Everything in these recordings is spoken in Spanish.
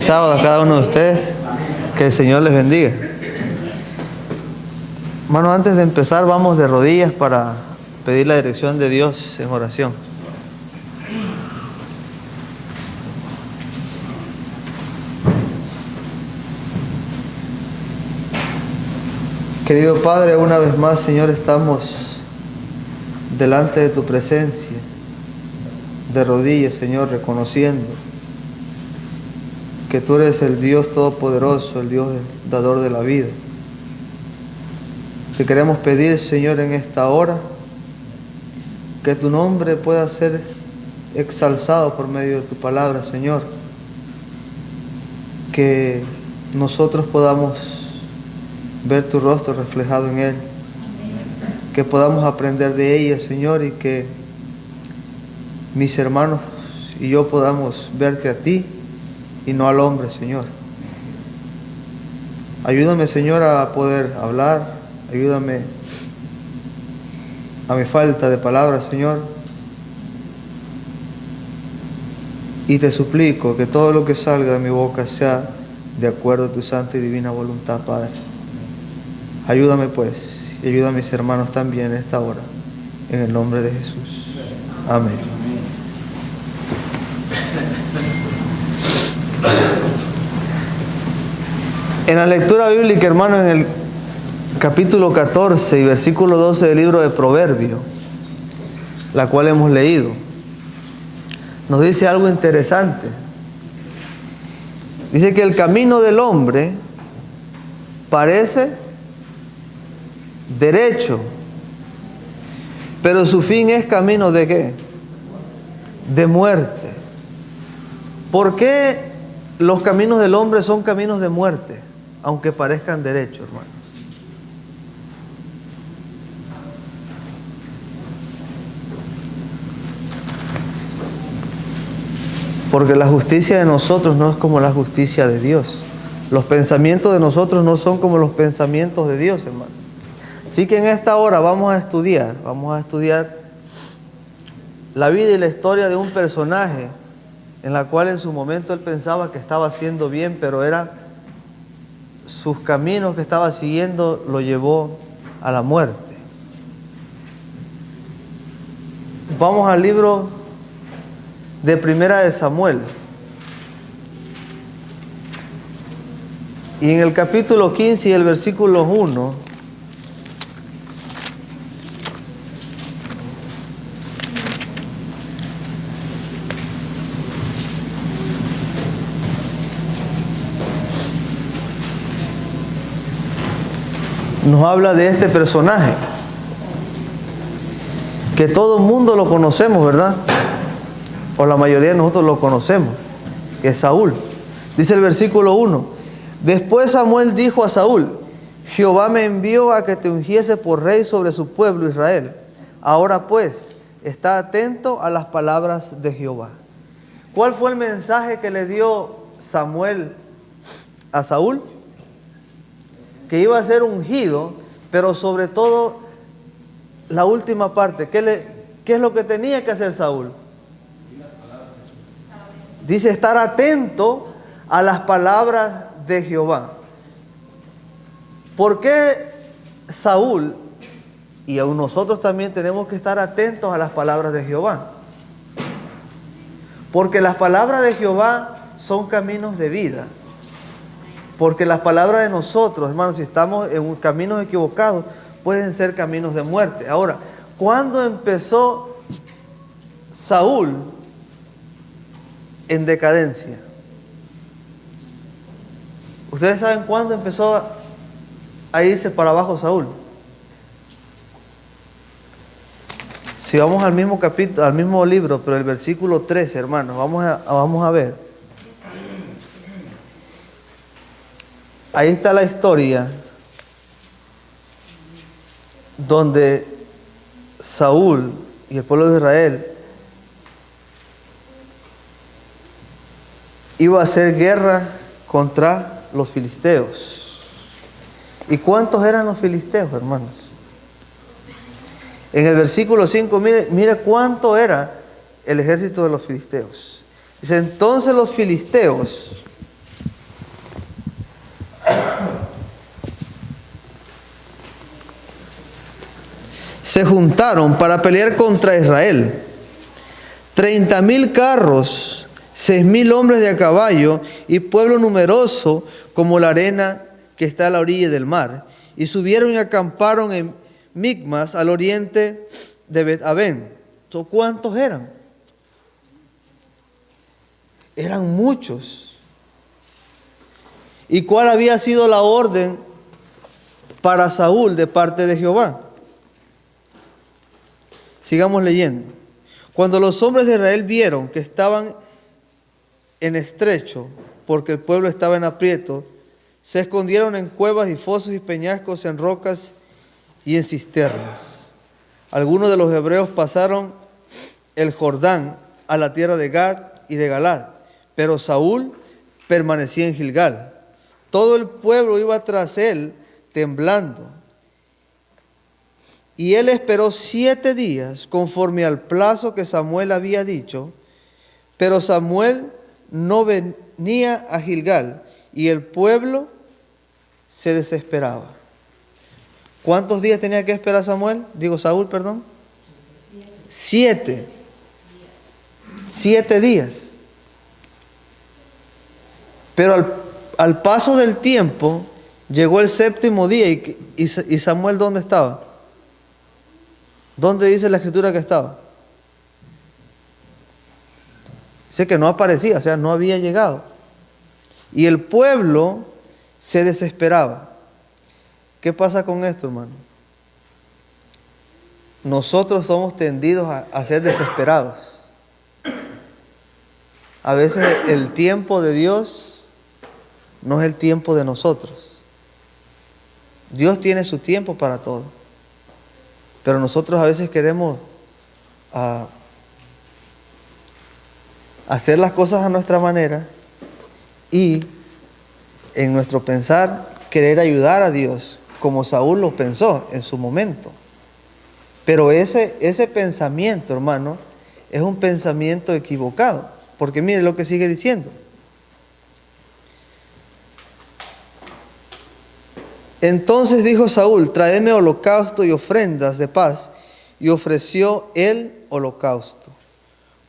Sábado a cada uno de ustedes, que el Señor les bendiga. Hermano, antes de empezar vamos de rodillas para pedir la dirección de Dios en oración. Querido Padre, una vez más, Señor, estamos delante de tu presencia, de rodillas, Señor, reconociendo que tú eres el Dios Todopoderoso, el Dios dador de la vida. Te queremos pedir, Señor, en esta hora, que tu nombre pueda ser exalzado por medio de tu palabra, Señor. Que nosotros podamos ver tu rostro reflejado en él. Que podamos aprender de ella, Señor, y que mis hermanos y yo podamos verte a ti y no al hombre, Señor. Ayúdame, Señor, a poder hablar. Ayúdame a mi falta de palabras, Señor. Y te suplico que todo lo que salga de mi boca sea de acuerdo a tu santa y divina voluntad, Padre. Ayúdame, pues, y ayuda a mis hermanos también en esta hora. En el nombre de Jesús. Amén. En la lectura bíblica, hermano, en el capítulo 14 y versículo 12 del libro de Proverbios, la cual hemos leído, nos dice algo interesante. Dice que el camino del hombre parece derecho, pero su fin es camino ¿de qué? De muerte. ¿Por qué los caminos del hombre son caminos de muerte, aunque parezcan derechos, hermanos? Porque la justicia de nosotros no es como la justicia de Dios. Los pensamientos de nosotros no son como los pensamientos de Dios, hermano. Así que en esta hora vamos a estudiar la vida y la historia de un personaje en la cual en su momento él pensaba que estaba haciendo bien, pero era sus caminos que estaba siguiendo lo llevó a la muerte. Vamos al libro de Primera de Samuel. Y en el capítulo 15 y el versículo 1, nos habla de este personaje, que todo el mundo lo conocemos, ¿verdad? O la mayoría de nosotros lo conocemos, que es Saúl. Dice el versículo 1, después Samuel dijo a Saúl, Jehová me envió a que te ungiese por rey sobre su pueblo Israel. Ahora pues, está atento a las palabras de Jehová. ¿Cuál fue el mensaje que le dio Samuel a Saúl? Que iba a ser ungido, pero sobre todo la última parte, ¿qué es lo que tenía que hacer Saúl? Dice estar atento a las palabras de Jehová. ¿Por qué Saúl y aún nosotros también tenemos que estar atentos a las palabras de Jehová? Porque las palabras de Jehová son caminos de vida. Porque las palabras de nosotros, hermanos, si estamos en caminos equivocados, pueden ser caminos de muerte. Ahora, ¿cuándo empezó Saúl en decadencia? ¿Ustedes saben cuándo empezó a irse para abajo Saúl? Si vamos al mismo capítulo, al mismo libro, pero el versículo 13, hermanos, vamos a ver. Ahí está la historia donde Saúl y el pueblo de Israel iba a hacer guerra contra los filisteos. ¿Y cuántos eran los filisteos, hermanos? En el versículo 5, mire cuánto era el ejército de los filisteos. Dice, entonces los filisteos se juntaron para pelear contra Israel. 30,000 carros, 6,000 hombres de a caballo y pueblo numeroso como la arena que está a la orilla del mar. Y subieron y acamparon en Micmas, al oriente de Bet-Aven. ¿Cuántos eran? Eran muchos. ¿Y cuál había sido la orden para Saúl de parte de Jehová? Sigamos leyendo. Cuando los hombres de Israel vieron que estaban en estrecho, porque el pueblo estaba en aprieto, se escondieron en cuevas y fosos y peñascos, en rocas y en cisternas. Algunos de los hebreos pasaron el Jordán a la tierra de Gad y de Galad, pero Saúl permanecía en Gilgal. Todo el pueblo iba tras él temblando. Y él esperó 7 días conforme al plazo que Samuel había dicho, pero Samuel no venía a Gilgal y el pueblo se desesperaba. ¿Cuántos días tenía que esperar Saúl, perdón? 7. 7 días. Pero al paso del tiempo llegó el 7º día y Samuel, ¿dónde estaba? ¿Dónde dice la escritura que estaba? Dice que no aparecía, o sea, no había llegado. Y el pueblo se desesperaba. ¿Qué pasa con esto, hermano? Nosotros somos tendidos a ser desesperados. A veces el tiempo de Dios no es el tiempo de nosotros. Dios tiene su tiempo para todo. Pero nosotros a veces queremos hacer las cosas a nuestra manera y en nuestro pensar querer ayudar a Dios, como Saúl lo pensó en su momento. Pero ese pensamiento, hermano, es un pensamiento equivocado. Porque mire lo que sigue diciendo. Entonces dijo Saúl: traedme holocausto y ofrendas de paz. Y ofreció el holocausto.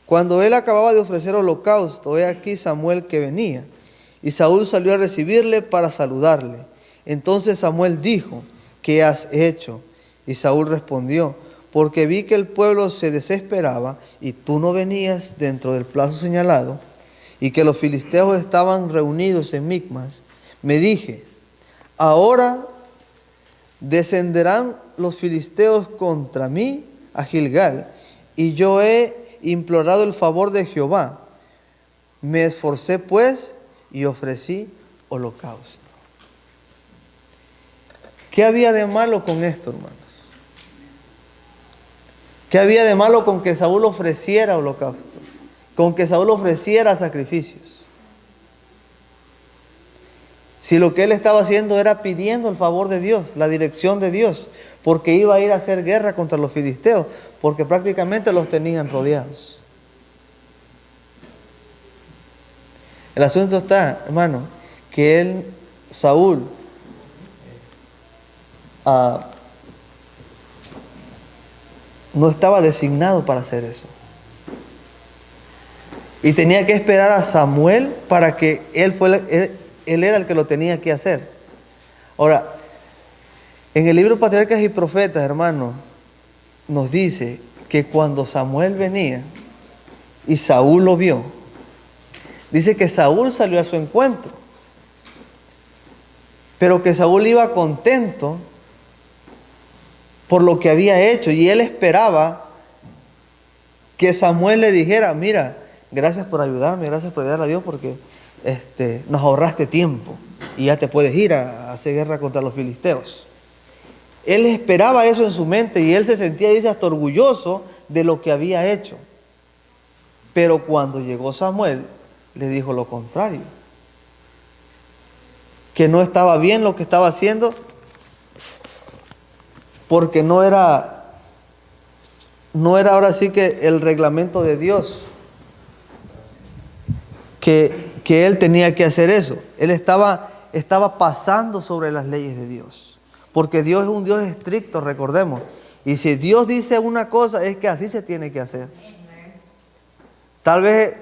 Cuando él acababa de ofrecer holocausto, he aquí Samuel que venía. Y Saúl salió a recibirle para saludarle. Entonces Samuel dijo: ¿qué has hecho? Y Saúl respondió: porque vi que el pueblo se desesperaba y tú no venías dentro del plazo señalado, y que los filisteos estaban reunidos en Micmas. Me dije: ahora descenderán los filisteos contra mí a Gilgal, y yo he implorado el favor de Jehová. Me esforcé pues y ofrecí holocausto. ¿Qué había de malo con esto, hermanos? ¿Qué había de malo con que Saúl ofreciera holocaustos? Con que Saúl ofreciera sacrificios. Si lo que él estaba haciendo era pidiendo el favor de Dios, la dirección de Dios, porque iba a ir a hacer guerra contra los filisteos, porque prácticamente los tenían rodeados. El asunto está, hermano, que Saúl, no estaba designado para hacer eso. Y tenía que esperar a Samuel para que él era el que lo tenía que hacer. Ahora, en el libro Patriarcas y Profetas, hermano, nos dice que cuando Samuel venía y Saúl lo vio, dice que Saúl salió a su encuentro, pero que Saúl iba contento por lo que había hecho, y él esperaba que Samuel le dijera: mira, gracias por ayudarme, gracias por ayudar a Dios, porque nos ahorraste tiempo y ya te puedes ir a hacer guerra contra los filisteos. Él esperaba eso en su mente y él se sentía, dice, hasta orgulloso de lo que había hecho. Pero cuando llegó Samuel, le dijo lo contrario, que no estaba bien lo que estaba haciendo, porque no era ahora sí que el reglamento de Dios, que él tenía que hacer eso. Él estaba pasando sobre las leyes de Dios, porque Dios es un Dios estricto, recordemos, Y si Dios dice una cosa, es que así se tiene que hacer. Tal vez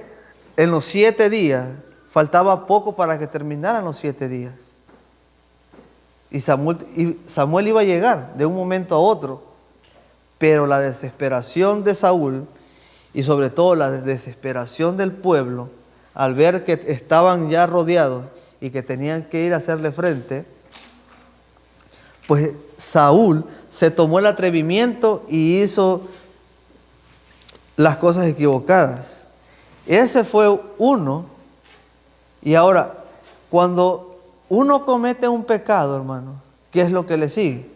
en los 7 días faltaba poco para que terminaran los 7 días. Y Samuel iba a llegar de un momento a otro. Pero la desesperación de Saúl y sobre todo la desesperación del pueblo, al ver que estaban ya rodeados y que tenían que ir a hacerle frente, pues Saúl se tomó el atrevimiento y hizo las cosas equivocadas. Ese fue uno. Y ahora, cuando uno comete un pecado, hermano, ¿qué es lo que le sigue?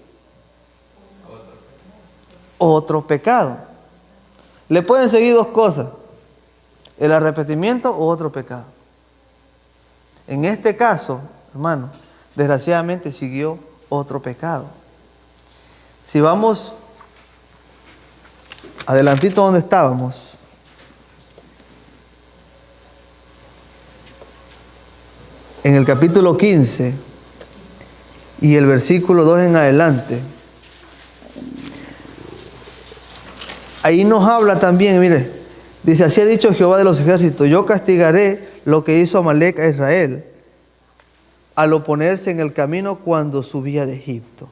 Otro pecado. Le pueden seguir 2 cosas: el arrepentimiento o otro pecado. En este caso, hermano, desgraciadamente siguió otro pecado. Si vamos adelantito donde estábamos, en el capítulo 15 y el versículo 2 en adelante, ahí nos habla también, mire, dice: así ha dicho Jehová de los ejércitos, yo castigaré lo que hizo Amalec a Israel al oponerse en el camino cuando subía de Egipto.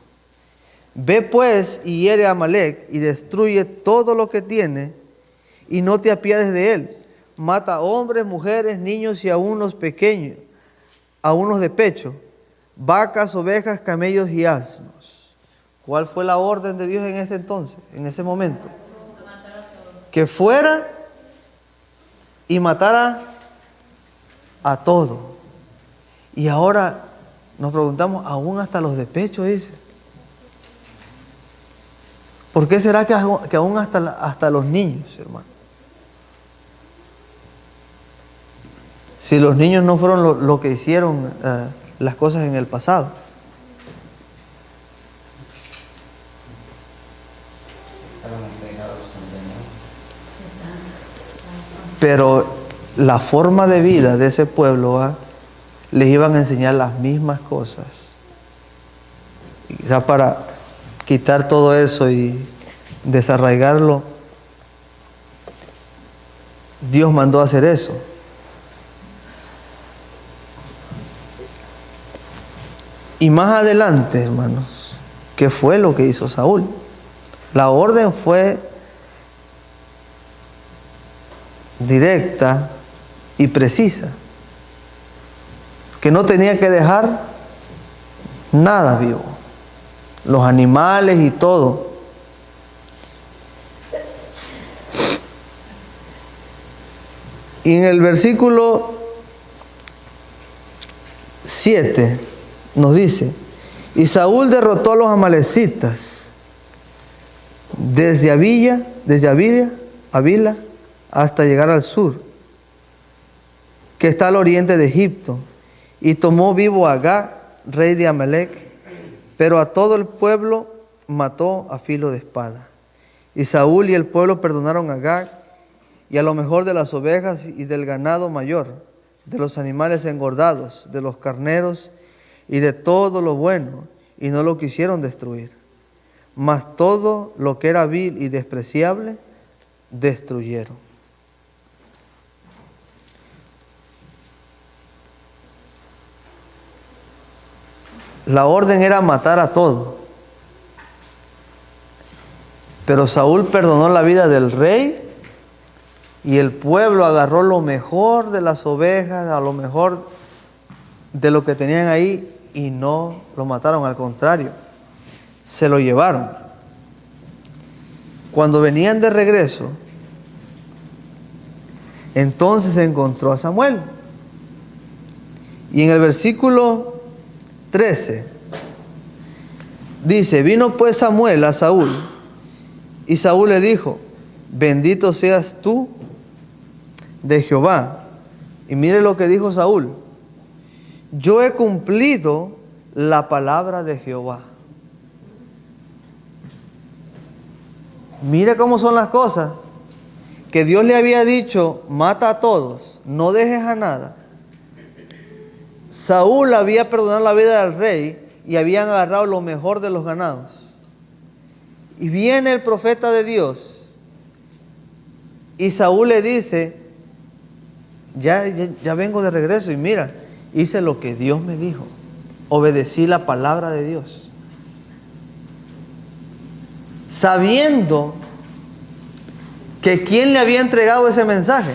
Ve pues y hiere a Amalec y destruye todo lo que tiene y no te apiades de él. Mata a hombres, mujeres, niños y aun los pequeños, a unos de pecho, vacas, ovejas, camellos y asnos. ¿Cuál fue la orden de Dios en ese entonces, en ese momento? Que fuera y matara a todo. Y ahora nos preguntamos, aún hasta los de pecho, dice. ¿Por qué será que aún hasta los niños, hermano? Si los niños no fueron lo que hicieron las cosas en el pasado. Pero la forma de vida de ese pueblo, les iban a enseñar las mismas cosas. Y quizá para quitar todo eso y desarraigarlo, Dios mandó a hacer eso. Y más adelante, hermanos, ¿qué fue lo que hizo Saúl? La orden fue directa y precisa, que no tenía que dejar nada vivo, los animales y todo. Y en el versículo 7 nos dice: y Saúl derrotó a los amalecitas desde Avila hasta llegar al sur, que está al oriente de Egipto, y tomó vivo a Agag, rey de Amalec, pero a todo el pueblo mató a filo de espada. Y Saúl y el pueblo perdonaron a Agag y a lo mejor de las ovejas y del ganado mayor, de los animales engordados, de los carneros y de todo lo bueno, y no lo quisieron destruir. Mas todo lo que era vil y despreciable destruyeron. La orden era matar a todo. Pero Saúl perdonó la vida del rey y el pueblo agarró lo mejor de las ovejas, a lo mejor de lo que tenían ahí, y no lo mataron, al contrario, se lo llevaron. Cuando venían de regreso, entonces se encontró a Samuel. Y en el versículo 13 dice: vino pues Samuel a Saúl, y Saúl le dijo: bendito seas tú de Jehová. Y mire lo que dijo Saúl: yo he cumplido la palabra de Jehová. Mire cómo son las cosas, que Dios le había dicho: mata a todos, no dejes a nada. Saúl había perdonado la vida del rey y habían agarrado lo mejor de los ganados. Y viene el profeta de Dios y Saúl le dice, ya vengo de regreso y mira, hice lo que Dios me dijo, obedecí la palabra de Dios, sabiendo que quién le había entregado ese mensaje.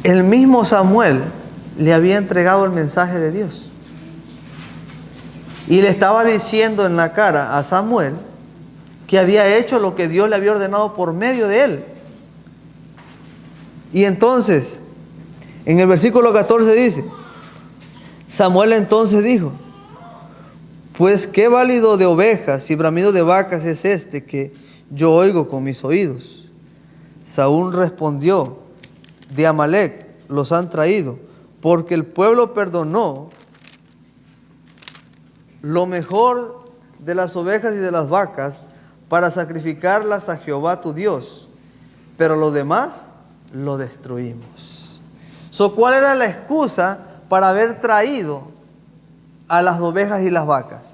El mismo Samuel le había entregado el mensaje de Dios. Y le estaba diciendo en la cara a Samuel que había hecho lo que Dios le había ordenado por medio de él. Y entonces, en el versículo 14 dice, Samuel entonces dijo, pues qué válido de ovejas y bramido de vacas es este que yo oigo con mis oídos. Saúl respondió, de Amalec los han traído, porque el pueblo perdonó lo mejor de las ovejas y de las vacas para sacrificarlas a Jehová tu Dios, pero lo demás lo destruimos. ¿Cuál era la excusa para haber traído a las ovejas y las vacas?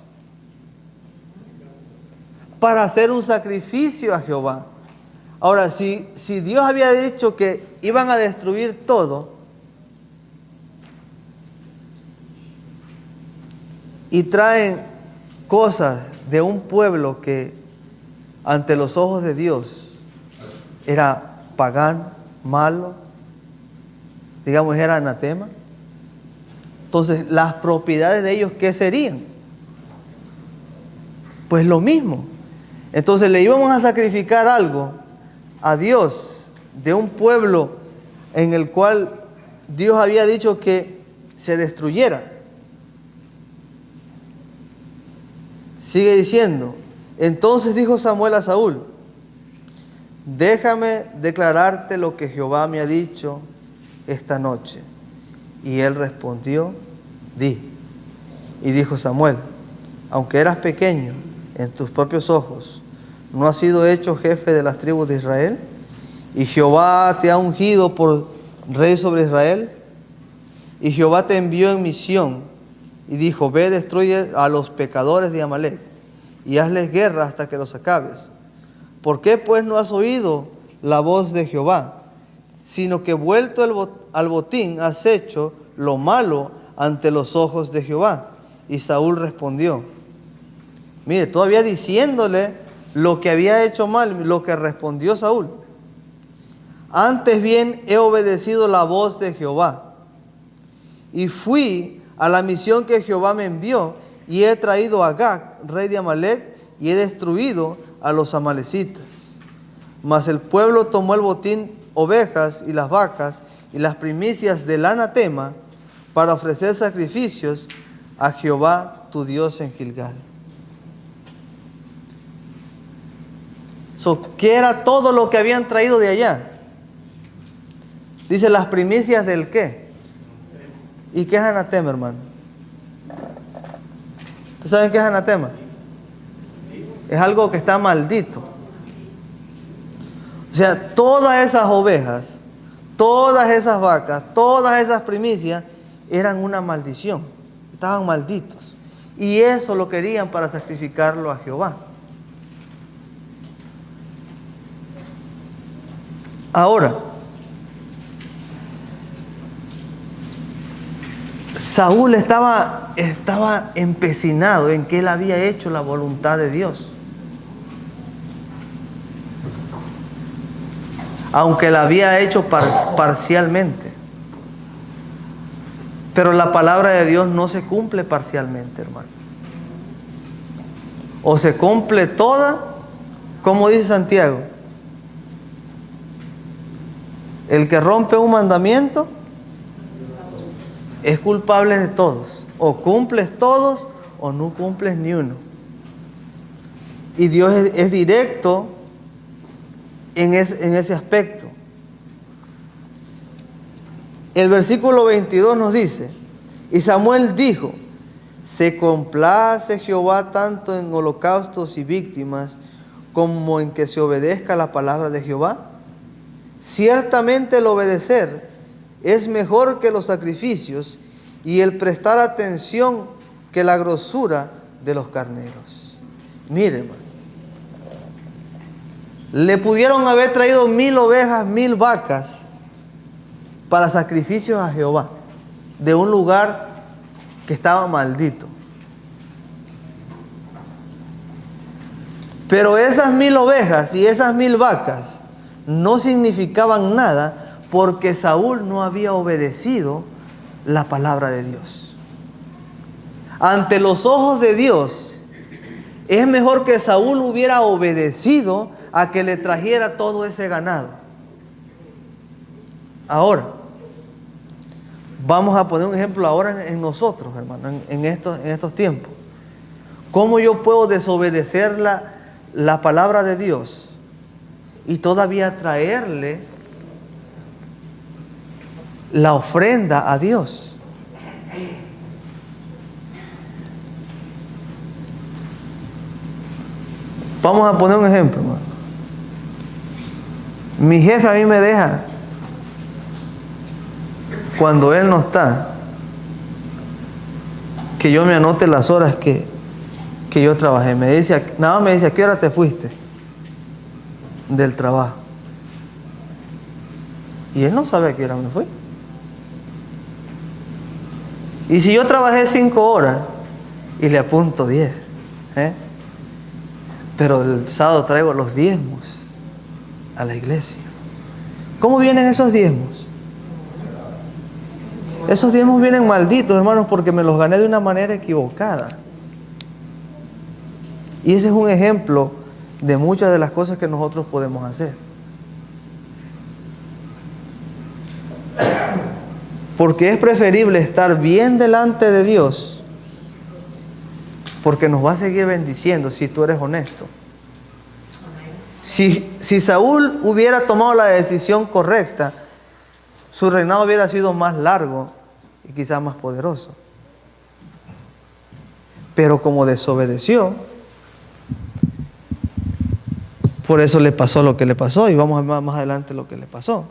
Para hacer un sacrificio a Jehová. Ahora, si Dios había dicho que iban a destruir todo, y traen cosas de un pueblo que ante los ojos de Dios era pagano, malo, digamos era anatema, entonces las propiedades de ellos, ¿qué serían? Pues lo mismo. Entonces le íbamos a sacrificar algo a Dios de un pueblo en el cual Dios había dicho que se destruyera. Sigue diciendo, entonces dijo Samuel a Saúl, déjame declararte lo que Jehová me ha dicho esta noche. Y él respondió, di. Y dijo Samuel, aunque eras pequeño en tus propios ojos, ¿no has sido hecho jefe de las tribus de Israel? ¿Y Jehová te ha ungido por rey sobre Israel? Y Jehová te envió en misión y dijo, ve, destruye a los pecadores de Amalec y hazles guerra hasta que los acabes. ¿Por qué pues no has oído la voz de Jehová, sino que vuelto al botín has hecho lo malo ante los ojos de Jehová? Y Saúl respondió, mire, todavía diciéndole lo que había hecho mal, lo que respondió Saúl. Antes bien he obedecido la voz de Jehová y fui a la misión que Jehová me envió y he traído a Agag, rey de Amalec, y he destruido a los amalecitas. Mas el pueblo tomó el botín, ovejas y las vacas y las primicias del anatema para ofrecer sacrificios a Jehová tu Dios en Gilgal. ¿Qué era todo lo que habían traído de allá? Dice las primicias del ¿qué? ¿Y qué es anatema, hermano? ¿Ustedes saben qué es anatema? Es algo que está maldito. O sea, todas esas ovejas, todas esas vacas, todas esas primicias eran una maldición. Estaban malditos. Y eso lo querían para sacrificarlo a Jehová. Ahora, Saúl estaba empecinado en que él había hecho la voluntad de Dios. Aunque la había hecho parcialmente. Pero la palabra de Dios no se cumple parcialmente, hermano. O se cumple toda, como dice Santiago. El que rompe un mandamiento es culpable de todos. O cumples todos o no cumples ni uno. Y Dios es directo en ese aspecto. El versículo 22 nos dice, y Samuel dijo, ¿se complace Jehová tanto en holocaustos y víctimas como en que se obedezca la palabra de Jehová? Ciertamente el obedecer es mejor que los sacrificios y el prestar atención que la grosura de los carneros. Mire, hermano, le pudieron haber traído 1000 ovejas, 1000 vacas para sacrificios a Jehová de un lugar que estaba maldito. Pero esas 1000 ovejas y esas 1000 vacas no significaban nada porque Saúl no había obedecido la palabra de Dios. Ante los ojos de Dios, es mejor que Saúl hubiera obedecido a que le trajera todo ese ganado. Ahora, vamos a poner un ejemplo ahora en nosotros, hermano, en estos tiempos. ¿Cómo yo puedo desobedecer la palabra de Dios y todavía traerle la ofrenda a Dios? Vamos a poner un ejemplo, hermano. Mi jefe a mí me deja cuando él no está que yo me anote las horas que yo trabajé. Nada más me dice, ¿a qué hora te fuiste del trabajo? Y él no sabe a qué hora me fui. Y si yo trabajé 5 horas y le apunto 10, pero el sábado traigo los diezmos a la iglesia. ¿Cómo vienen esos diezmos? Esos diezmos vienen malditos, hermanos, porque me los gané de una manera equivocada. Y ese es un ejemplo de muchas de las cosas que nosotros podemos hacer. Porque es preferible estar bien delante de Dios, porque nos va a seguir bendiciendo si tú eres honesto. Si Saúl hubiera tomado la decisión correcta, su reinado hubiera sido más largo y quizás más poderoso. Pero como desobedeció, por eso le pasó lo que le pasó, y vamos a ver más adelante lo que le pasó.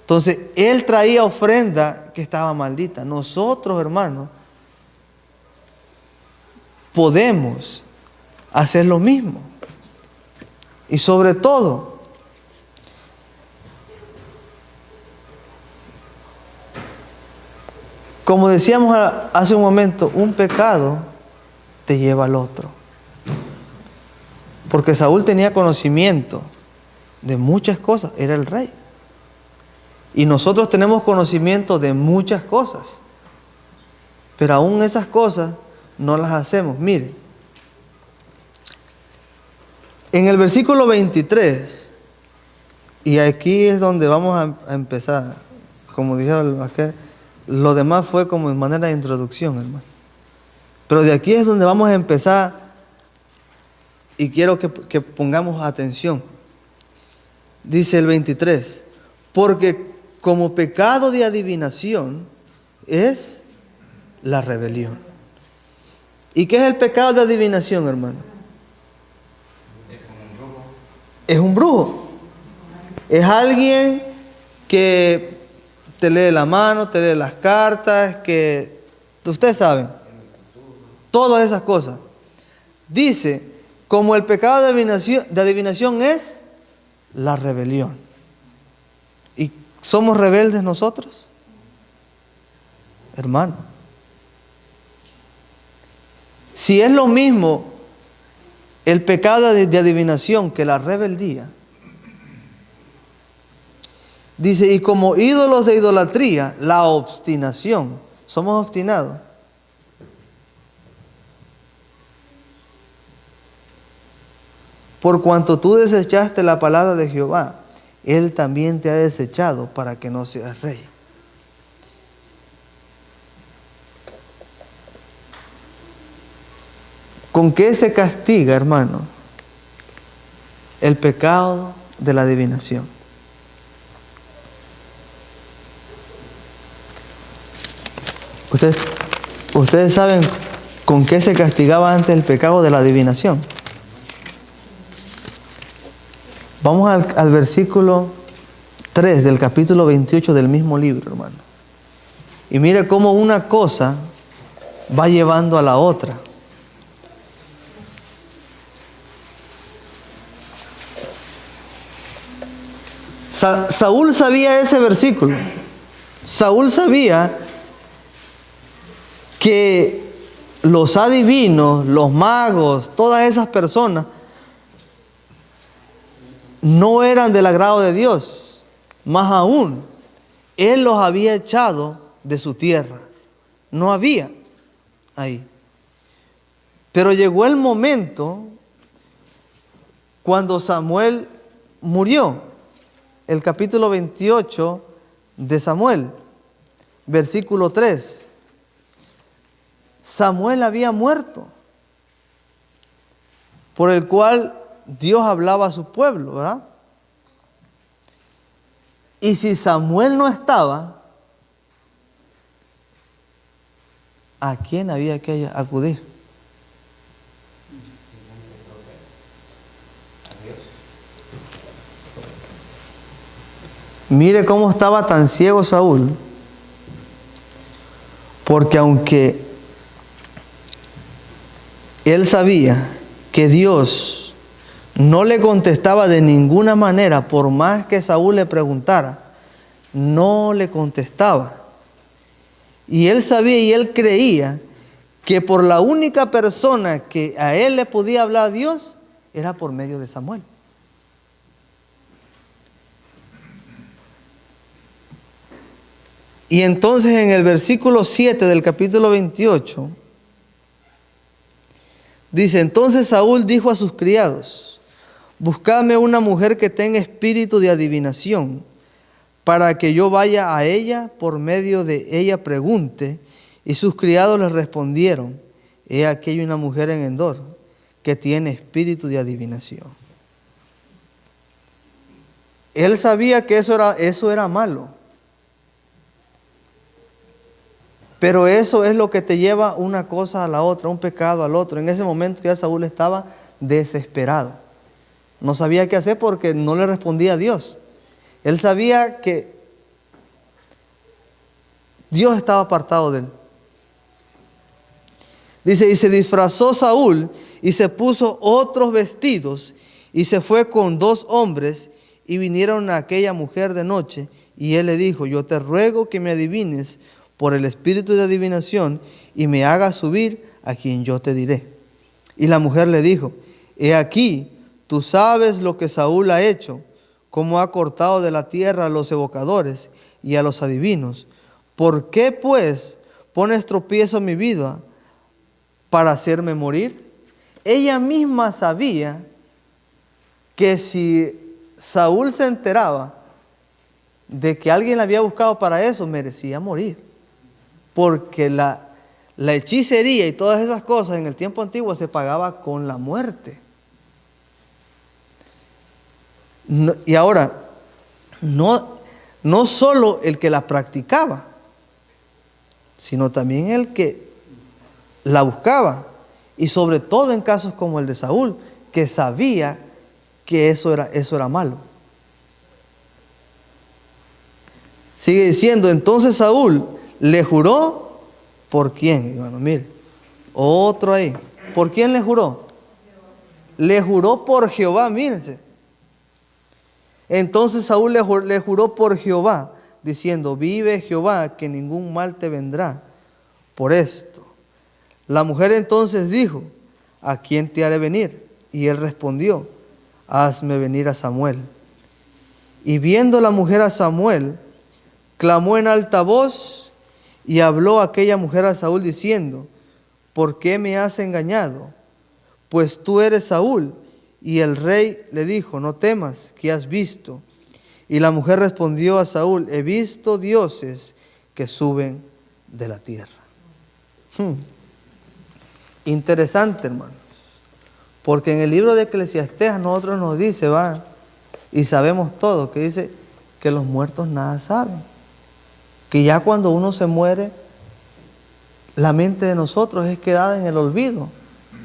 Entonces, él traía ofrenda que estaba maldita. Nosotros, hermanos, podemos hacer lo mismo. Y sobre todo, como decíamos hace un momento, un pecado te lleva al otro. Porque Saúl tenía conocimiento de muchas cosas, era el rey. Y nosotros tenemos conocimiento de muchas cosas, pero aún esas cosas no las hacemos. Mire, en el versículo 23, y aquí es donde vamos a empezar, como dijeron aquel, lo demás fue como en manera de introducción, hermano. Pero de aquí es donde vamos a empezar, y quiero que pongamos atención. Dice el 23, porque como pecado de adivinación es la rebelión. ¿Y qué es el pecado de adivinación, hermano? Es un brujo. Es alguien que te lee la mano, te lee las cartas, que ustedes saben, todas esas cosas. Dice, como el pecado de adivinación es la rebelión. ¿Y somos rebeldes nosotros? Hermano, si es lo mismo el pecado de adivinación que la rebeldía, dice, y como ídolos de idolatría, la obstinación. ¿Somos obstinados? Por cuanto tú desechaste la palabra de Jehová, Él también te ha desechado para que no seas rey. ¿Con qué se castiga, hermano, el pecado de la adivinación? Ustedes saben con qué se castigaba antes el pecado de la adivinación. Vamos al versículo 3 del capítulo 28 del mismo libro, hermano. Y mire cómo una cosa va llevando a la otra. Saúl sabía ese versículo. Saúl sabía que los adivinos, los magos, todas esas personas no eran del agrado de Dios. Más aún, Él los había echado de su tierra. No había ahí. Pero llegó el momento cuando Samuel murió. El capítulo 28 de Samuel, versículo 3. Samuel había muerto, por el cual Dios hablaba a su pueblo, ¿verdad? Y si Samuel no estaba, ¿a quién había que acudir? Mire cómo estaba tan ciego Saúl, porque aunque él sabía que Dios no le contestaba de ninguna manera, por más que Saúl le preguntara, no le contestaba. Y él sabía y él creía que por la única persona que a él le podía hablar a Dios era por medio de Samuel. Y entonces en el versículo 7 del capítulo 28, dice, entonces Saúl dijo a sus criados, buscadme una mujer que tenga espíritu de adivinación, para que yo vaya a ella, por medio de ella pregunte. Y sus criados les respondieron, he aquí hay una mujer en Endor, que tiene espíritu de adivinación. Él sabía que eso era malo. Pero eso es lo que te lleva una cosa a la otra, un pecado al otro. En ese momento ya Saúl estaba desesperado. No sabía qué hacer porque no le respondía a Dios. Él sabía que Dios estaba apartado de él. Dice, y se disfrazó Saúl y se puso otros vestidos y se fue con 2 hombres y vinieron a aquella mujer de noche. Y él le dijo, yo te ruego que me adivines por el espíritu de adivinación y me hagas subir a quien yo te diré. Y la mujer le dijo, he aquí, tú sabes lo que Saúl ha hecho, cómo ha cortado de la tierra a los evocadores y a los adivinos. ¿Por qué pues pones tropiezo en mi vida para hacerme morir? Ella misma sabía que si Saúl se enteraba de que alguien la había buscado para eso, merecía morir. Porque la hechicería y todas esas cosas en el tiempo antiguo se pagaba con la muerte. Y ahora, no solo el que la practicaba, sino también el que la buscaba. Y sobre todo en casos como el de Saúl, que sabía que eso era malo. Sigue diciendo, entonces Saúl le juró, ¿por quién? Hermano, mire, otro ahí. ¿Por quién le juró? Le juró por Jehová, mírense. Entonces Saúl le juró por Jehová, diciendo, vive Jehová, que ningún mal te vendrá por esto. La mujer entonces dijo, ¿a quién te haré venir? Y él respondió, hazme venir a Samuel. Y viendo la mujer a Samuel, clamó en alta voz y habló aquella mujer a Saúl diciendo, ¿por qué me has engañado? Pues tú eres Saúl. Y el rey le dijo, no temas, ¿qué has visto? Y la mujer respondió a Saúl, he visto dioses que suben de la tierra. Interesante, hermanos, porque en el libro de Eclesiastés a nosotros nos dice, y sabemos todo, que dice que los muertos nada saben. Que ya cuando uno se muere, la mente de nosotros es quedada en el olvido.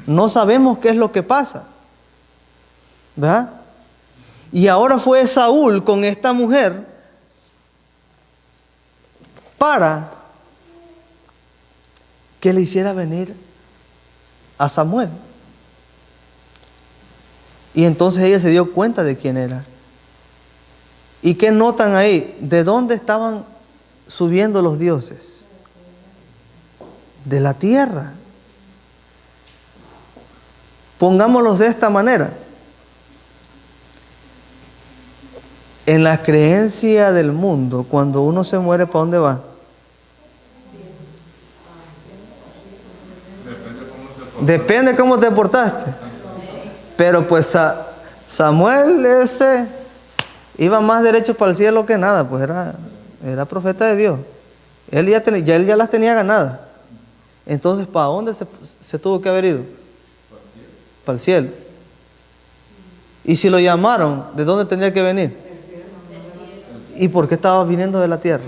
No sabemos qué es lo que pasa. ¿Verdad? Y ahora fue Saúl con esta mujer para que le hiciera venir a Samuel. Y entonces ella se dio cuenta de quién era. ¿Y qué notan ahí? ¿De dónde estaban subiendo los dioses? De la tierra. Pongámoslos de esta manera. En la creencia del mundo, cuando uno se muere, ¿para dónde va? Depende cómo te portaste. Pero pues Samuel iba más derecho para el cielo que nada, pues era profeta de Dios. Él ya las tenía ganadas. Entonces, ¿para dónde se tuvo que haber ido? Para el cielo. Y si lo llamaron, ¿de dónde tendría que venir? ¿Y por qué estaba viniendo de la tierra?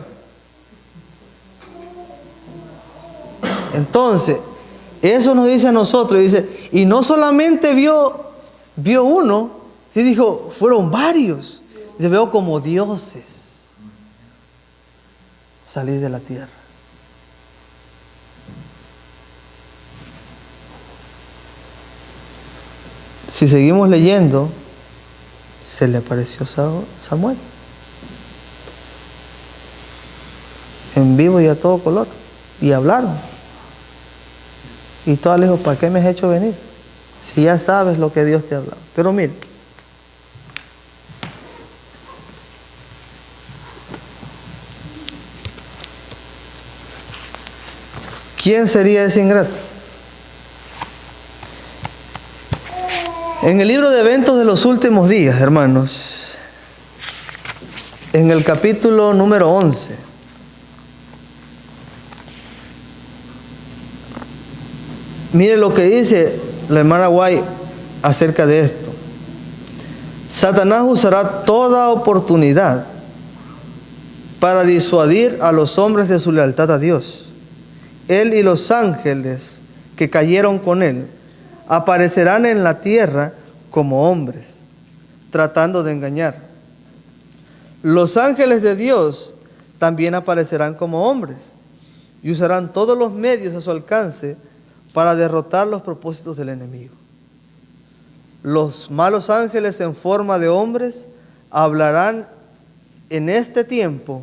Entonces, eso nos dice a nosotros, dice, y no solamente vio uno, sí dijo, fueron varios. Dice, veo como dioses salir de la tierra. Si seguimos leyendo, se le apareció Samuel. En vivo y a todo color. Y hablaron. Y todas le dijo, ¿para qué me has hecho venir? Si ya sabes lo que Dios te ha hablado. Pero mire, ¿quién sería ese ingrato? En el libro de eventos de los últimos días, hermanos, en el capítulo número 11, mire lo que dice la hermana White acerca de esto. Satanás usará toda oportunidad para disuadir a los hombres de su lealtad a Dios. Él y los ángeles que cayeron con él aparecerán en la tierra como hombres, tratando de engañar. Los ángeles de Dios también aparecerán como hombres y usarán todos los medios a su alcance para derrotar los propósitos del enemigo. Los malos ángeles en forma de hombres hablarán en este tiempo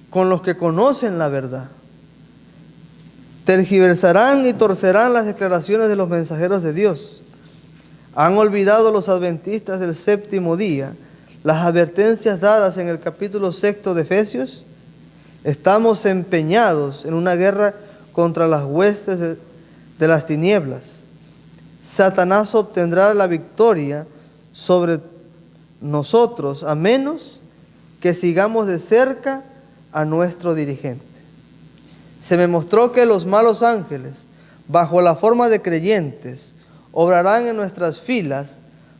con los que conocen la verdad. Tergiversarán y torcerán las declaraciones de los mensajeros de Dios. Han olvidado los adventistas del séptimo día las advertencias dadas en el capítulo 6 de Efesios. Estamos empeñados en una guerra contra las huestes de las tinieblas. Satanás obtendrá la victoria sobre nosotros a menos que sigamos de cerca a nuestro dirigente. Se me mostró que los malos ángeles, bajo la forma de creyentes, obrarán en nuestras filas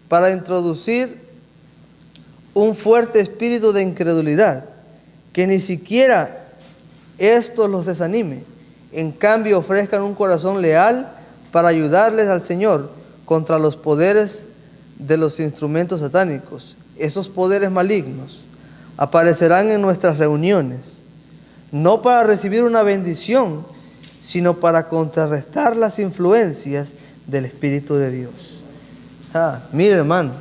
para introducir un fuerte espíritu de incredulidad, que ni siquiera esto los desanime. En cambio, ofrezcan un corazón leal para ayudarles al Señor contra los poderes de los instrumentos satánicos. Esos poderes malignos aparecerán en nuestras reuniones, no para recibir una bendición, sino para contrarrestar las influencias del Espíritu de Dios. Mire, hermano,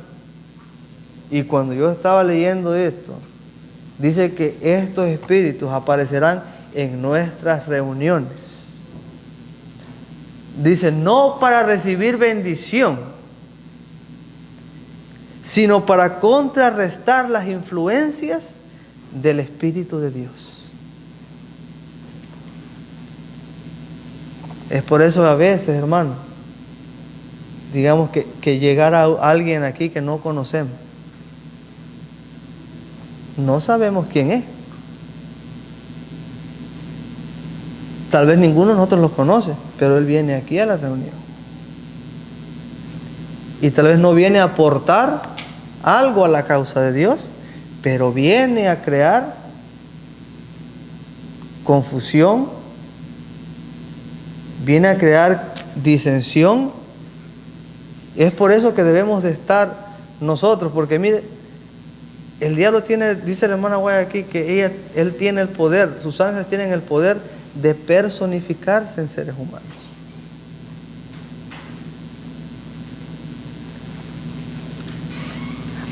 y cuando yo estaba leyendo esto, dice que estos espíritus aparecerán en nuestras reuniones. Dice, no para recibir bendición, sino para contrarrestar las influencias del Espíritu de Dios. Es por eso a veces, hermano, digamos que llegara alguien aquí que no conocemos, no sabemos quién es. Tal vez ninguno de nosotros lo conoce, pero él viene aquí a la reunión. Y tal vez no viene a aportar algo a la causa de Dios, pero viene a crear confusión, viene a crear disensión. Es por eso que debemos de estar nosotros, porque mire, el diablo tiene, dice la hermana Guay aquí, que él tiene el poder, sus ángeles tienen el poder de personificarse en seres humanos.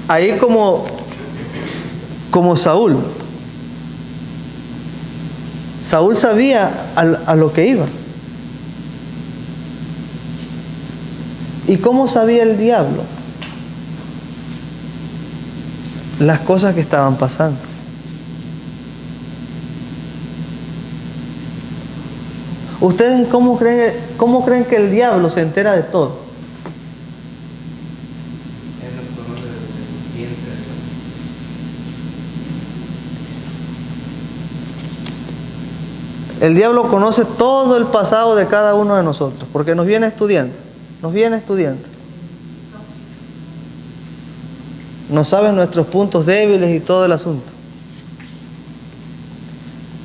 Ahí como Saúl. Saúl sabía a lo que iba. ¿Y cómo sabía el diablo? Las cosas que estaban pasando. ¿Ustedes cómo creen que el diablo se entera de todo? El diablo conoce todo el pasado de cada uno de nosotros, porque nos viene estudiando. No sabe nuestros puntos débiles y todo el asunto.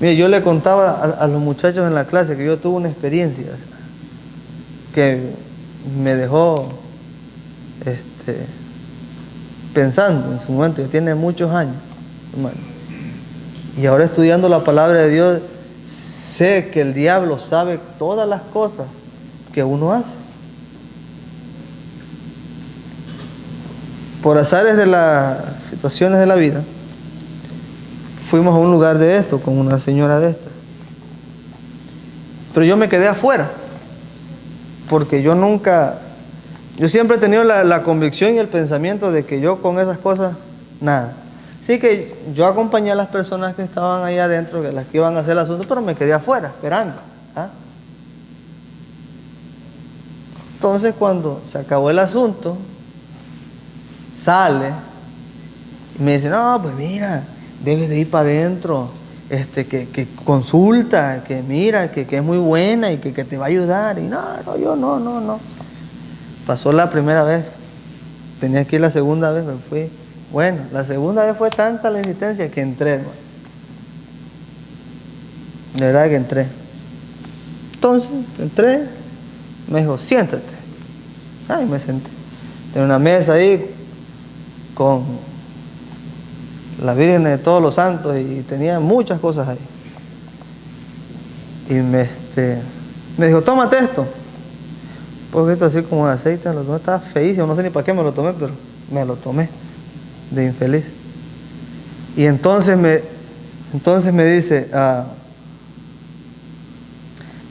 Mire, yo le contaba a los muchachos en la clase que yo tuve una experiencia que me dejó pensando en su momento. Ya tiene muchos años, hermano. Y ahora estudiando la palabra de Dios, sé que el diablo sabe todas las cosas que uno hace. Por azares de las situaciones de la vida, fuimos a un lugar de esto con una señora de esta. Pero yo me quedé afuera, porque yo siempre he tenido la convicción y el pensamiento de que yo con esas cosas, nada. Así que yo acompañé a las personas que estaban ahí adentro, que las que iban a hacer el asunto, pero me quedé afuera, esperando. Entonces cuando se acabó el asunto, sale y me dice, no, pues mira, debes de ir para adentro, que consulta, que mira, que es muy buena y que te va a ayudar. Y yo no. Pasó la primera vez, tenía que ir la segunda vez, me fui. Bueno, la segunda vez fue tanta la insistencia que entré, hermano. De verdad que entré. Entonces, entré, me dijo, siéntate. Y me senté. Tenía una mesa ahí con las vírgenes de todos los santos y tenía muchas cosas ahí. Y me dijo, tómate esto. Un poquito así como de aceite, me lo tomé, estaba feísimo, no sé ni para qué me lo tomé, pero me lo tomé. De infeliz. Y entonces me dice,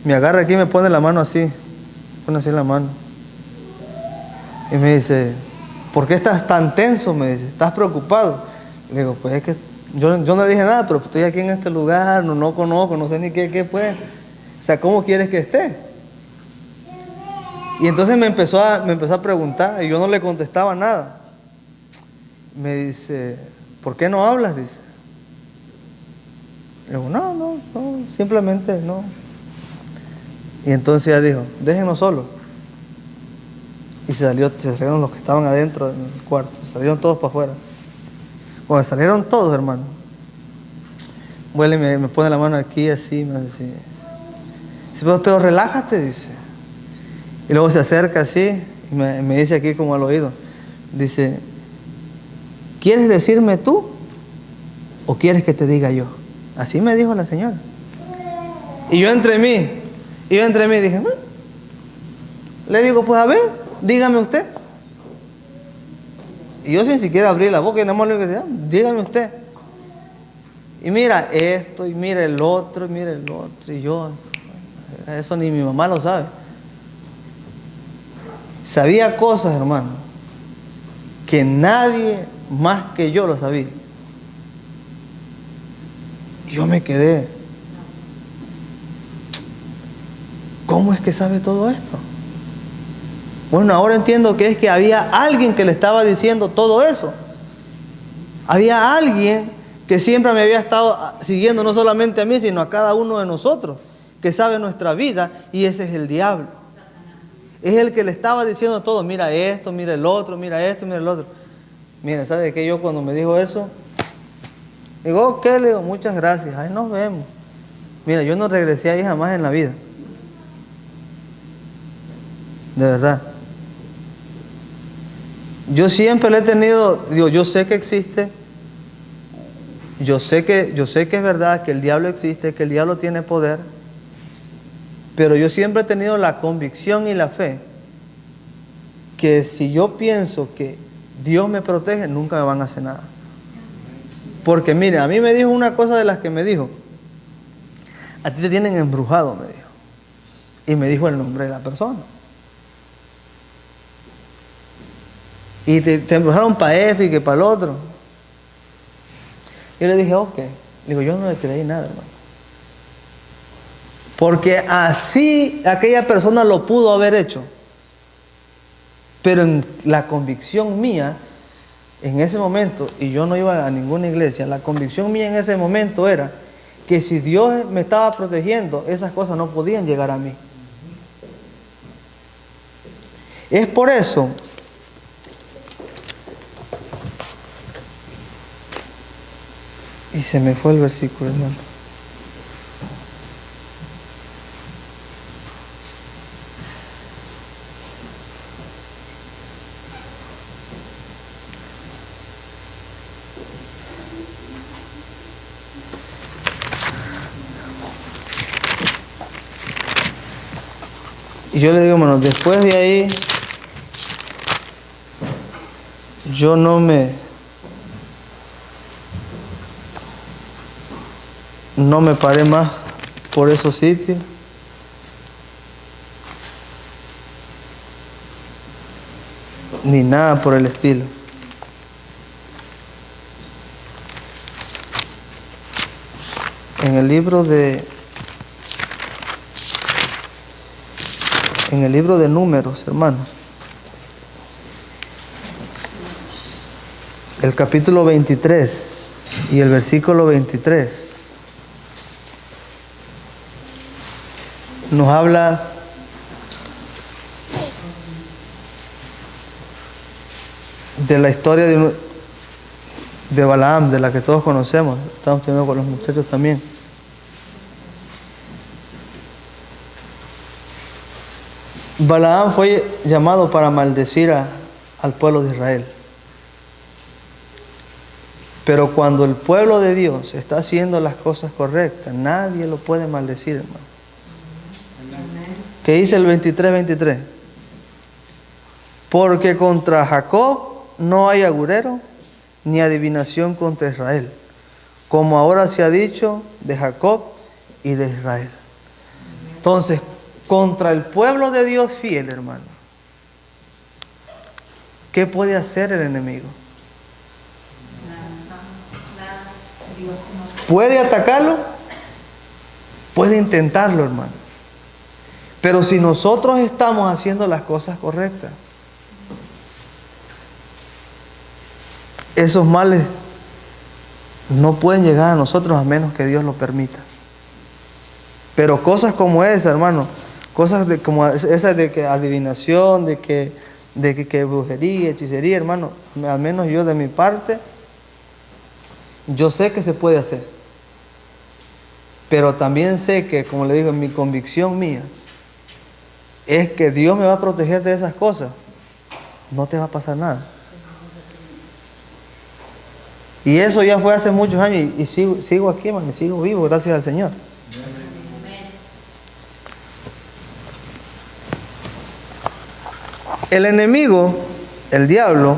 me agarra aquí y me pone la mano así, pone así la mano. Y me dice, ¿por qué estás tan tenso? Me dice, ¿estás preocupado? Le digo, pues es que yo no dije nada, pero estoy aquí en este lugar, no conozco, no sé ni qué pues. O sea, ¿cómo quieres que esté? Y entonces me empezó a preguntar y yo no le contestaba nada. Me dice, ¿por qué no hablas? Dice. Le digo, no, simplemente no. Y entonces ella dijo, déjenos solos. Y se salieron los que estaban adentro en el cuarto, salieron todos para afuera. Cuando salieron todos, hermano, vuelve y me pone la mano aquí así, me dice, pero relájate, dice. Y luego se acerca así y me dice aquí como al oído, dice, ¿quieres decirme tú o quieres que te diga yo? Así me dijo la señora. Y yo entre mí dije, le digo, pues a ver, dígame usted. Y yo sin siquiera abrir la boca, y nada más le digo, dígame usted. Y mira esto, y mira el otro, y yo, eso ni mi mamá lo sabe. Sabía cosas, hermano, que nadie más que yo lo sabía. Y yo me quedé, ¿cómo es que sabe todo esto? Bueno, ahora entiendo que es que había alguien que le estaba diciendo todo eso. Había alguien que siempre me había estado siguiendo, no solamente a mí, sino a cada uno de nosotros, que sabe nuestra vida, y ese es el diablo. Es el que le estaba diciendo todo, mira esto, mira el otro, mira esto, mira el otro. Mira, ¿sabe qué? Yo cuando me dijo eso, digo, ok, le digo, muchas gracias, ahí nos vemos. Mira, yo no regresé ahí jamás en la vida. De verdad. Yo siempre le he tenido, digo, yo sé que existe, yo sé que es verdad, que el diablo existe, que el diablo tiene poder, Pero yo siempre he tenido la convicción y la fe que si yo pienso que Dios me protege, nunca me van a hacer nada. Porque mire, a mí me dijo una cosa de las que me dijo: a ti te tienen embrujado, me dijo. Y me dijo el nombre de la persona. Y te embrujaron para esto y que para el otro. Yo le dije, ok. Le digo, yo no le creí nada, hermano. Porque así aquella persona lo pudo haber hecho. Pero en la convicción mía, en ese momento, y yo no iba a ninguna iglesia, la convicción mía en ese momento era que si Dios me estaba protegiendo, esas cosas no podían llegar a mí. Es por eso y se me fue el versículo, hermano. Y yo le digo, hermano, después de ahí, yo no me paré más por esos sitios. Ni nada por el estilo. En el libro de Números, hermanos, el capítulo 23 y el versículo 23 nos habla de la historia de Balaam, de la que todos conocemos. Estamos teniendo con los muchachos también. Balaam fue llamado para maldecir al pueblo de Israel. Pero cuando el pueblo de Dios está haciendo las cosas correctas, nadie lo puede maldecir, hermano. ¿Qué dice el 23:23? Porque contra Jacob no hay agurero, ni adivinación contra Israel, como ahora se ha dicho de Jacob y de Israel. Entonces, contra el pueblo de Dios fiel, hermano, ¿qué puede hacer el enemigo? ¿Puede atacarlo? Puede intentarlo, hermano. Pero si nosotros estamos haciendo las cosas correctas, esos males no pueden llegar a nosotros a menos que Dios lo permita. Pero cosas como esa, hermano, cosas como esa de que adivinación, de que brujería, hechicería, hermano, al menos yo de mi parte, yo sé que se puede hacer. Pero también sé que, como le digo, mi convicción mía es que Dios me va a proteger de esas cosas. No te va a pasar nada. Y eso ya fue hace muchos años y sigo aquí, hermano, y sigo vivo, gracias al Señor. El enemigo, el diablo,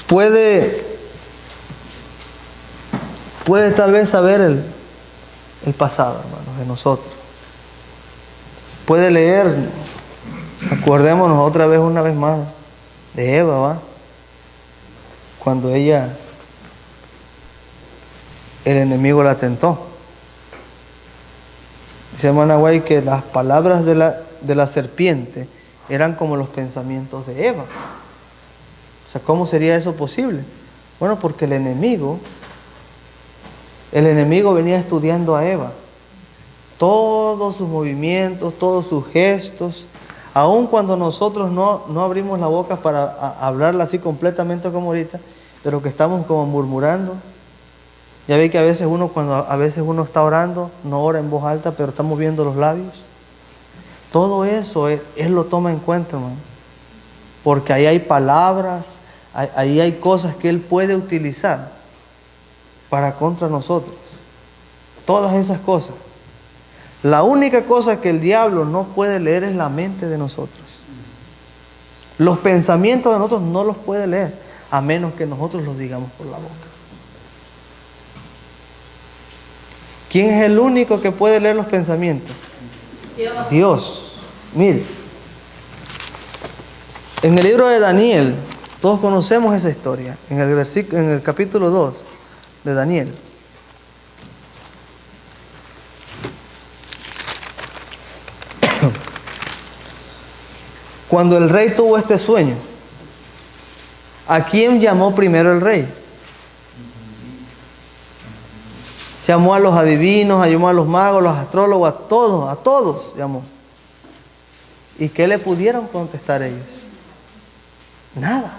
puede tal vez saber el pasado, hermanos, de nosotros. Puede leer, acordémonos otra vez, una vez más, de Eva, ¿va? Cuando el enemigo la tentó. Dice hermana Guay que las palabras de la serpiente eran como los pensamientos de Eva. O sea, ¿cómo sería eso posible? Bueno, porque el enemigo venía estudiando a Eva. Todos sus movimientos, todos sus gestos, aun cuando nosotros no abrimos la boca para hablarla así completamente como ahorita, pero que estamos como murmurando. Ya ve que a veces uno está orando, no ora en voz alta, pero está moviendo los labios. Todo eso Él lo toma en cuenta, hermano. Porque ahí hay palabras, ahí hay cosas que Él puede utilizar para contra nosotros. Todas esas cosas. La única cosa que el diablo no puede leer es la mente de nosotros. Los pensamientos de nosotros no los puede leer, a menos que nosotros los digamos por la boca. ¿Quién es el único que puede leer los pensamientos? Dios. Dios. Mire, en el libro de Daniel, todos conocemos esa historia, en el capítulo 2 de Daniel. Cuando el rey tuvo este sueño, ¿a quién llamó primero el rey? Llamó a los adivinos, llamó a los magos, los astrólogos, a todos llamó. ¿Y qué le pudieron contestar ellos? Nada.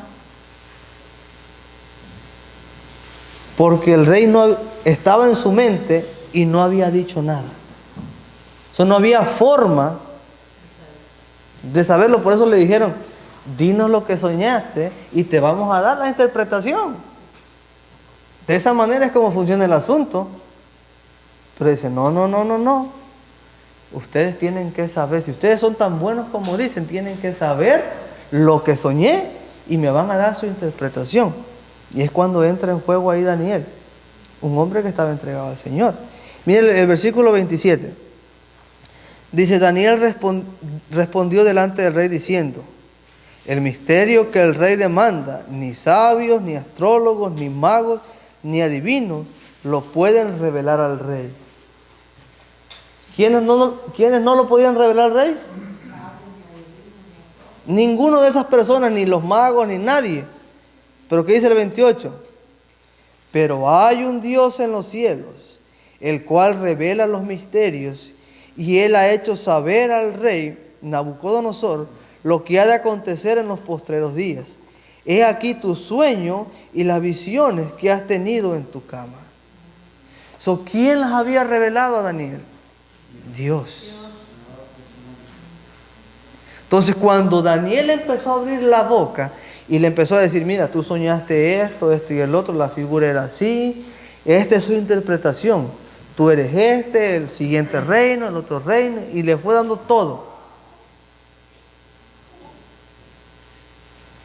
Porque el rey no estaba en su mente y no había dicho nada. Eso no había forma de saberlo. Por eso le dijeron, dinos lo que soñaste y te vamos a dar la interpretación. De esa manera es como funciona el asunto. Pero dice, no. Ustedes tienen que saber, si ustedes son tan buenos como dicen, tienen que saber lo que soñé y me van a dar su interpretación. Y es cuando entra en juego ahí Daniel, un hombre que estaba entregado al Señor. Miren el versículo 27. Dice, Daniel respondió delante del rey diciendo, el misterio que el rey demanda, ni sabios, ni astrólogos, ni magos, ni adivinos, lo pueden revelar al rey. ¿Quiénes no lo podían revelar al rey? Ninguno de esas personas, ni los magos, ni nadie. Pero ¿qué dice el 28? Pero hay un Dios en los cielos, el cual revela los misterios, y él ha hecho saber al rey Nabucodonosor lo que ha de acontecer en los postreros días. He aquí tu sueño y las visiones que has tenido en tu cama. ¿Quién las había revelado a Daniel? Dios. Entonces cuando Daniel empezó a abrir la boca y le empezó a decir, mira, tú soñaste esto y el otro, la figura era así, esta es su interpretación, tú eres el siguiente reino, el otro reino, y le fue dando todo.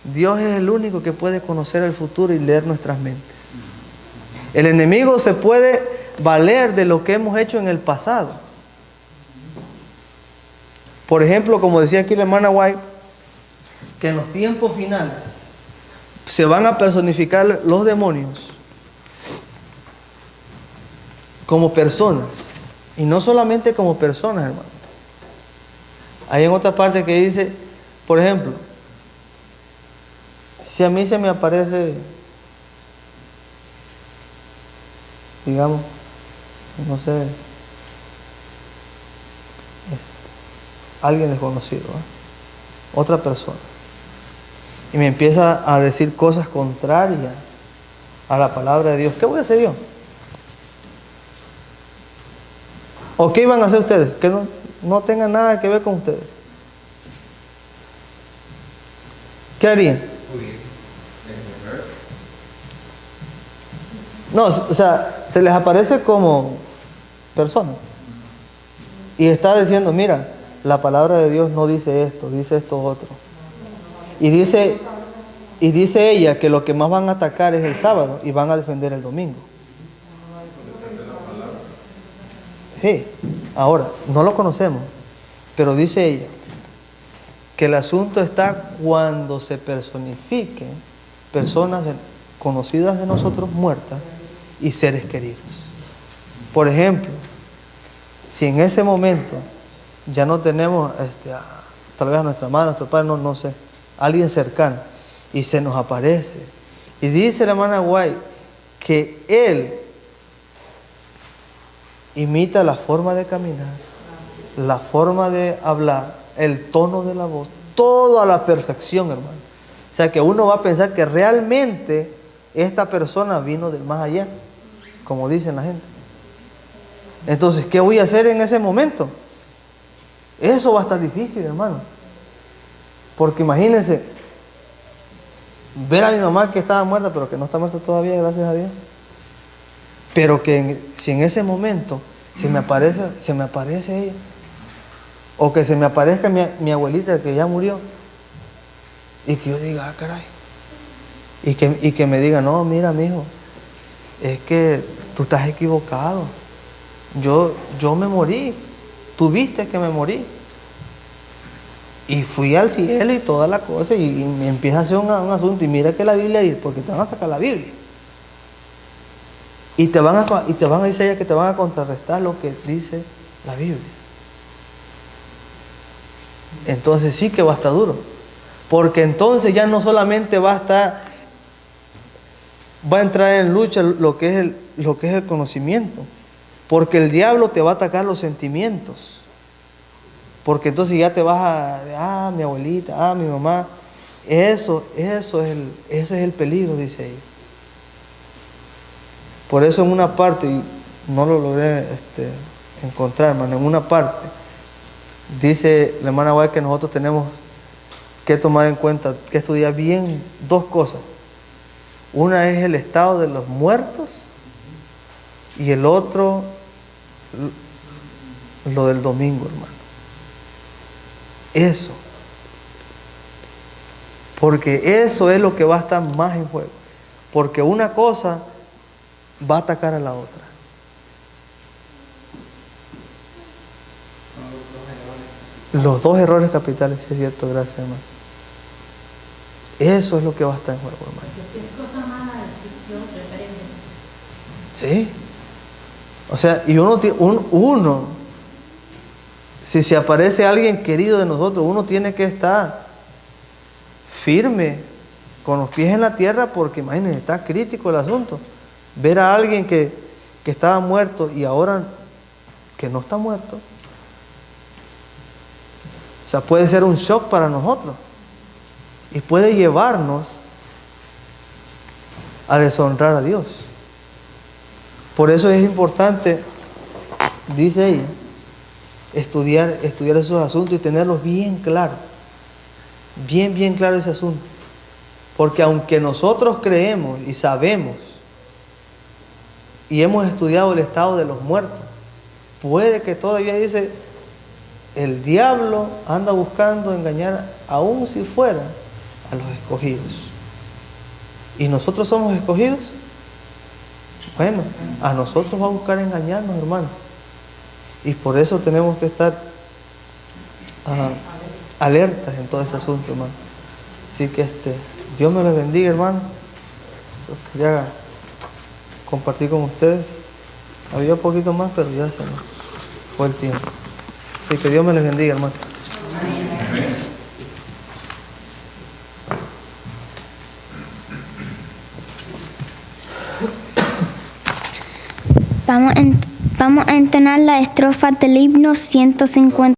Dios es el único que puede conocer el futuro y leer nuestras mentes. El enemigo se puede valer de lo que hemos hecho en el pasado. Por ejemplo, como decía aquí la hermana White, que en los tiempos finales se van a personificar los demonios como personas, y no solamente como personas, hermano. Hay en otra parte que dice, por ejemplo, si a mí se me aparece, digamos, no sé, alguien desconocido, otra persona, y me empieza a decir cosas contrarias a la palabra de Dios, ¿qué voy a hacer yo? ¿O qué iban a hacer ustedes? Que no tengan nada que ver con ustedes. ¿Qué harían? No, o sea, se les aparece como persona y está diciendo, mira, la palabra de Dios no dice esto, dice esto otro. Y dice ella que lo que más van a atacar es el sábado y van a defender el domingo. Sí, ahora, no lo conocemos, pero dice ella que el asunto está cuando se personifiquen personas conocidas de nosotros muertas y seres queridos. Por ejemplo, si en ese momento ya no tenemos tal vez a nuestra madre, a nuestro padre, no sé, alguien cercano, y se nos aparece y dice la hermana White que él imita la forma de caminar, la forma de hablar, el tono de la voz, todo a la perfección, hermano. O sea que uno va a pensar que realmente esta persona vino del más allá, como dicen la gente. Entonces, ¿qué voy a hacer en ese momento? Eso va a estar difícil, hermano. Porque imagínense, ver a mi mamá que estaba muerta, pero que no está muerta todavía, gracias a Dios. Pero que si en ese momento se me aparece ella. O que se me aparezca mi abuelita que ya murió. Y que yo diga, caray. Y que me diga, no, mira, mijo, es que tú estás equivocado. Yo me morí. Tú viste que me morí. Y fui al cielo y toda la cosa. Y me empieza a hacer un asunto. Y mira que la Biblia dice, porque te van a sacar la Biblia. Y te van a decir ella que te van a contrarrestar lo que dice la Biblia. Entonces sí que va a estar duro. Porque entonces ya no solamente va a entrar en lucha lo que es el conocimiento. Porque el diablo te va a atacar los sentimientos. Porque entonces ya te vas mi abuelita, mi mamá. Ese es el peligro, dice ella. Por eso en una parte, y no lo logré encontrar, hermano, en una parte, dice la hermana White que nosotros tenemos que tomar en cuenta, que estudiar bien dos cosas. Una es el estado de los muertos y el otro, lo del domingo, hermano. Eso. Porque eso es lo que va a estar más en juego. Porque una cosa va a atacar a la otra. Los dos errores capitales, sí es cierto, gracias, hermano. Eso es lo que va a estar en juego, hermano. Sí. O sea, y uno, si se aparece alguien querido de nosotros, uno tiene que estar firme, con los pies en la tierra, porque imagínense, está crítico el asunto. Ver a alguien que estaba muerto y ahora que no está muerto. O sea, puede ser un shock para nosotros. Y puede llevarnos a deshonrar a Dios. Por eso es importante, dice ella, estudiar esos asuntos y tenerlos bien claros. Bien claro ese asunto. Porque aunque nosotros creemos y sabemos y hemos estudiado el estado de los muertos, puede que todavía dice, el diablo anda buscando engañar, aún si fuera a los escogidos. ¿Y nosotros somos escogidos? Bueno, a nosotros va a buscar engañarnos, hermano. Y por eso tenemos que estar alertas en todo ese asunto, hermano. Así que Dios me los bendiga, hermano. Yo quería compartir con ustedes. Había un poquito más, pero ya se nos fue el tiempo. Así que Dios me les bendiga, hermano. Vamos a entonar la estrofa del himno 150.